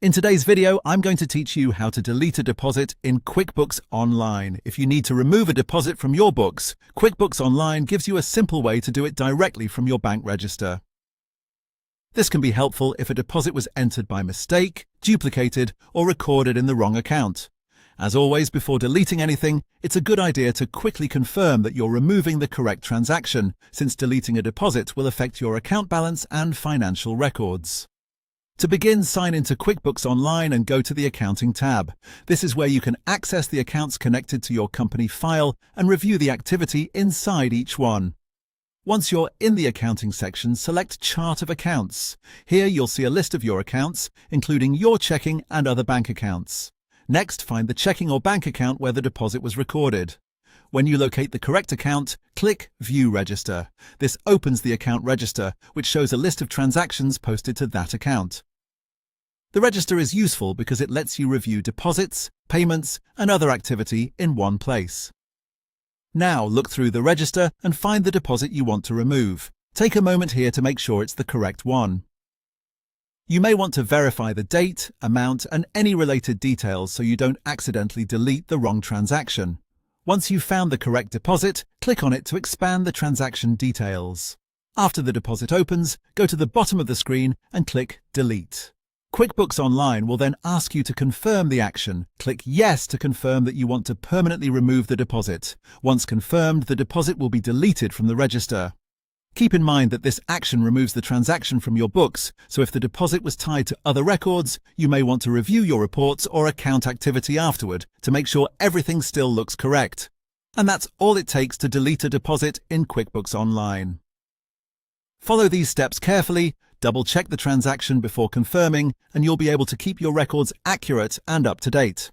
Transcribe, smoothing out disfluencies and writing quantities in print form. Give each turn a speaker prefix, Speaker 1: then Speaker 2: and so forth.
Speaker 1: In today's video, I'm going to teach you how to delete a deposit in QuickBooks Online. If you need to remove a deposit from your books, QuickBooks Online gives you a simple way to do it directly from your bank register. This can be helpful if a deposit was entered by mistake, duplicated, or recorded in the wrong account. As always, before deleting anything, it's a good idea to quickly confirm that you're removing the correct transaction, since deleting a deposit will affect your account balance and financial records. To begin, sign into QuickBooks Online and go to the Accounting tab. This is where you can access the accounts connected to your company file and review the activity inside each one. Once you're in the Accounting section, select Chart of Accounts. Here you'll see a list of your accounts, including your checking and other bank accounts. Next, find the checking or bank account where the deposit was recorded. When you locate the correct account, click View Register. This opens the account register, which shows a list of transactions posted to that account. The register is useful because it lets you review deposits, payments, and other activity in one place. Now look through the register and find the deposit you want to remove. Take a moment here to make sure it's the correct one. You may want to verify the date, amount, and any related details so you don't accidentally delete the wrong transaction. Once you've found the correct deposit, click on it to expand the transaction details. After the deposit opens, go to the bottom of the screen and click Delete. QuickBooks Online will then ask you to confirm the action. Click Yes to confirm that you want to permanently remove the deposit. Once confirmed, the deposit will be deleted from the register. Keep in mind that this action removes the transaction from your books, so if the deposit was tied to other records, you may want to review your reports or account activity afterward to make sure everything still looks correct. And that's all it takes to delete a deposit in QuickBooks Online. Follow these steps carefully, double-check the transaction before confirming, and you'll be able to keep your records accurate and up to date.